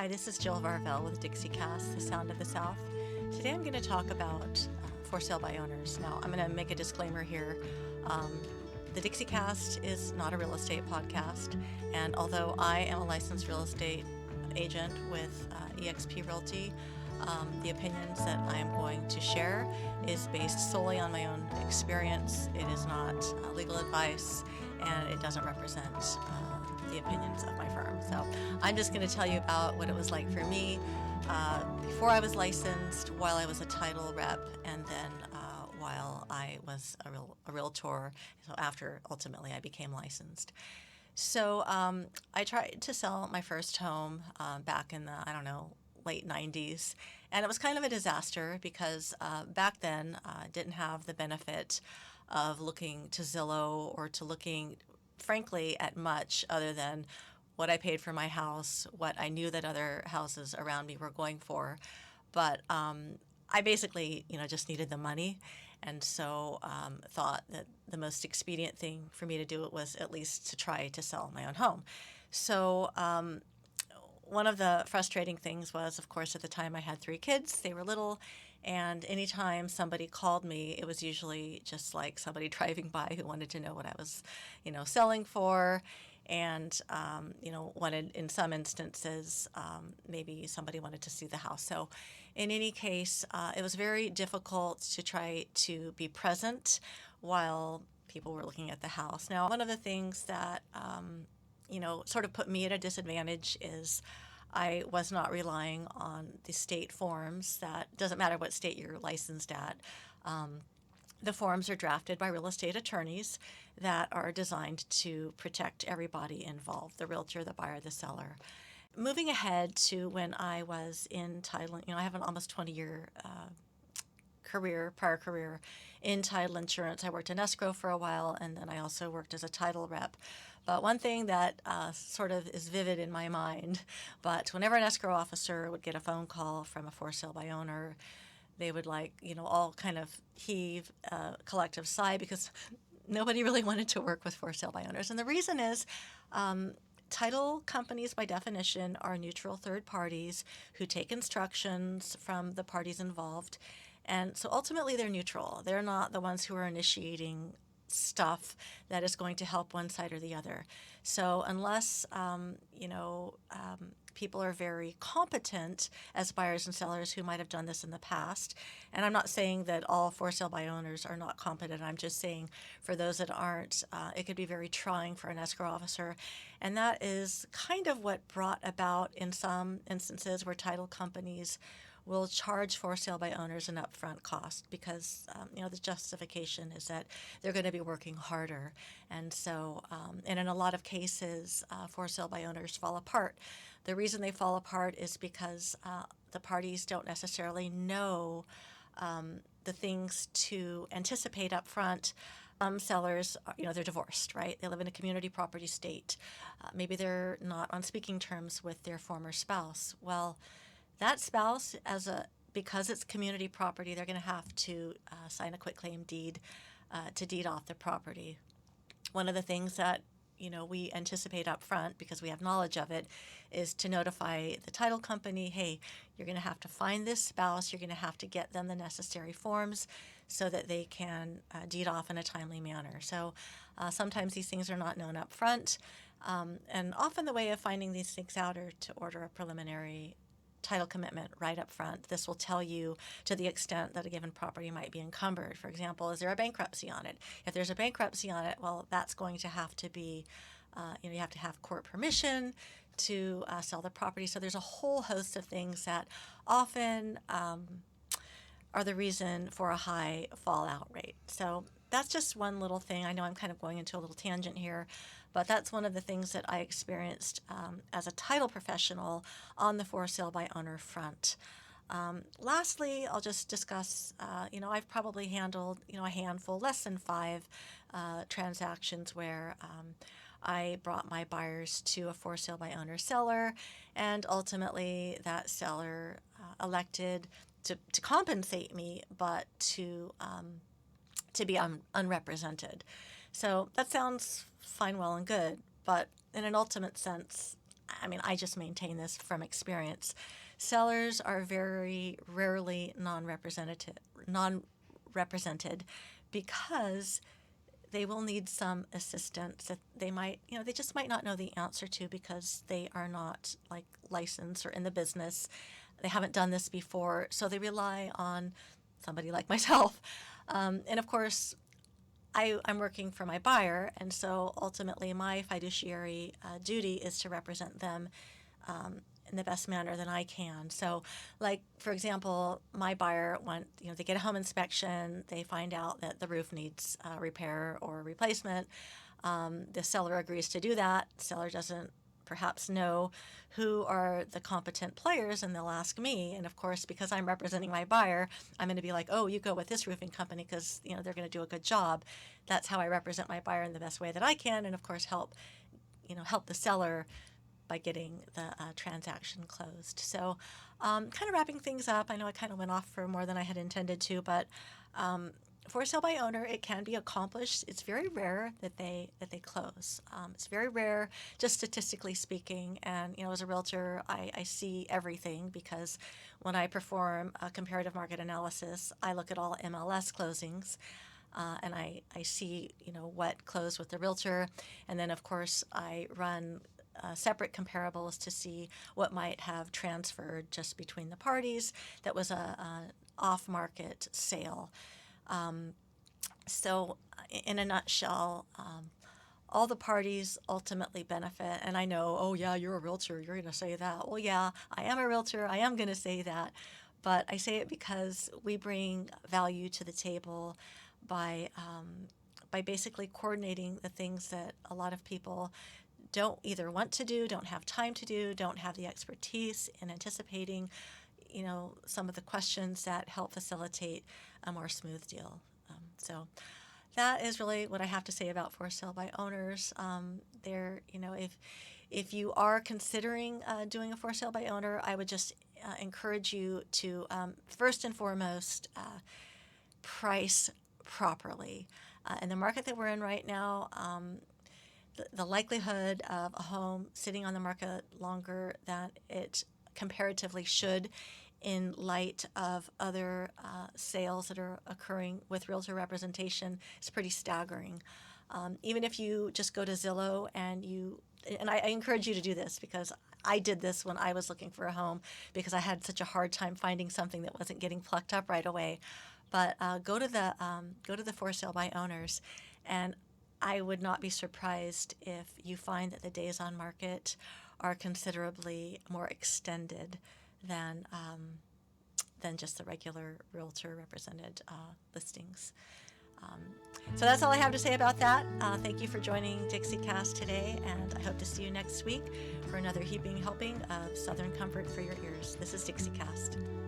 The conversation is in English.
Hi, this is Jill Varvel with Dixiecast, the sound of the South. Today I'm going to talk about for sale by owners. Now, I'm going to make a disclaimer here. The Dixiecast is not a real estate podcast, and although I am a licensed real estate agent with eXp Realty, the opinions that I am going to share is based solely on my own experience. It is not legal advice, and it doesn't represent the opinions of my firm. So I'm just going to tell you about what it was like for me before I was licensed, while I was a title rep, and then while I was a realtor, so after ultimately I became licensed. So I tried to sell my first home back in the, late 90s. And it was kind of a disaster because back then I didn't have the benefit of looking to Zillow or to looking, frankly, at much other than what I paid for my house, what I knew that other houses around me were going for. But I basically, just needed the money, and so thought that the most expedient thing for me to do was at least to try to sell my own home. So one of the frustrating things was, of course, at the time I had 3 kids. They were little, and anytime somebody called me, it was usually just like somebody driving by who wanted to know what I was, selling for, and wanted, in some instances, maybe somebody wanted to see the house. So in any case, it was very difficult to try to be present while people were looking at the house. Now, one of the things that sort of put me at a disadvantage is I was not relying on the state forms. That doesn't matter what state you're licensed at. The forms are drafted by real estate attorneys that are designed to protect everybody involved, the realtor, the buyer, the seller. Moving ahead to when I was in Thailand, I have an almost 20-year prior career in title insurance. I worked in escrow for a while, and then I also worked as a title rep. But one thing that sort of is vivid in my mind, but whenever an escrow officer would get a phone call from a for sale by owner, they would all kind of heave a collective sigh because nobody really wanted to work with for sale by owners. And the reason is title companies, by definition, are neutral third parties who take instructions from the parties involved. And so ultimately, they're neutral. They're not the ones who are initiating stuff that is going to help one side or the other. So unless, people are very competent as buyers and sellers who might have done this in the past, and I'm not saying that all for sale by owners are not competent. I'm just saying for those that aren't, it could be very trying for an escrow officer. And that is kind of what brought about, in some instances, where title companies will charge for sale by owners an upfront cost because, the justification is that they're going to be working harder. And so, and in a lot of cases, for sale by owners fall apart. The reason they fall apart is because the parties don't necessarily know the things to anticipate up front. Sellers, they're divorced, right? They live in a community property state. Maybe they're not on speaking terms with their former spouse. Well, that spouse, because it's community property, they're going to have to sign a quitclaim deed to deed off the property. One of the things that we anticipate up front, because we have knowledge of it, is to notify the title company, hey, you're going to have to find this spouse, you're going to have to get them the necessary forms so that they can deed off in a timely manner. So sometimes these things are not known up front, and often the way of finding these things out are to order a preliminary title commitment right up front. This will tell you to the extent that a given property might be encumbered. For example, is there a bankruptcy on it? If there's a bankruptcy on it, well, that's going to have to be, you have to have court permission to sell the property. So there's a whole host of things that often are the reason for a high fallout rate. So that's just one little thing. I know I'm kind of going into a little tangent here, but that's one of the things that I experienced as a title professional on the for sale by owner front. Lastly, I'll just discuss, I've probably handled, a handful, less than 5 transactions where I brought my buyers to a for sale by owner seller, and ultimately that seller elected to compensate me, but to be unrepresented. So that sounds fine, well, and good, but in an ultimate sense, I mean, I just maintain this from experience. Sellers are very rarely non-represented because they will need some assistance that they might, they just might not know the answer to because they are not like licensed or in the business. They haven't done this before, so they rely on somebody like myself. And of course, I'm working for my buyer, and so ultimately my fiduciary duty is to represent them in the best manner that I can. So, like for example, my buyer they get a home inspection, they find out that the roof needs repair or replacement. The seller agrees to do that. The seller doesn't perhaps know who are the competent players, and they'll ask me. And of course, because I'm representing my buyer, I'm going to be like, oh, you go with this roofing company because they're going to do a good job. That's how I represent my buyer in the best way that I can, and of course help the seller by getting the transaction closed. So, kind of wrapping things up. I know I kind of went off for more than I had intended to, but for sale by owner, it can be accomplished. It's very rare that they close. It's very rare, just statistically speaking. And as a realtor, I see everything because when I perform a comparative market analysis, I look at all MLS closings. And I see what closed with the realtor, and then of course I run separate comparables to see what might have transferred just between the parties. That was a off-market sale. So, in a nutshell, all the parties ultimately benefit. And I know, oh yeah, you're a realtor, you're going to say that. Well, yeah, I am a realtor, I am going to say that. But I say it because we bring value to the table by basically coordinating the things that a lot of people don't either want to do, don't have time to do, don't have the expertise in anticipating, some of the questions that help facilitate a more smooth deal. So that is really what I have to say about for sale by owners. If you are considering doing a for sale by owner, I would just encourage you to first and foremost price properly. In the market that we're in right now, the likelihood of a home sitting on the market longer than it comparatively should, in light of other sales that are occurring with realtor representation, is pretty staggering. Even if you just go to Zillow and I encourage you to do this because I did this when I was looking for a home because I had such a hard time finding something that wasn't getting plucked up right away. But go to the for sale by owners, and I would not be surprised if you find that the days on market are considerably more extended than just the regular realtor represented listings. So that's all I have to say about that. Thank you for joining Dixiecast today, and I hope to see you next week for another heaping helping of Southern comfort for your ears. This is Dixiecast.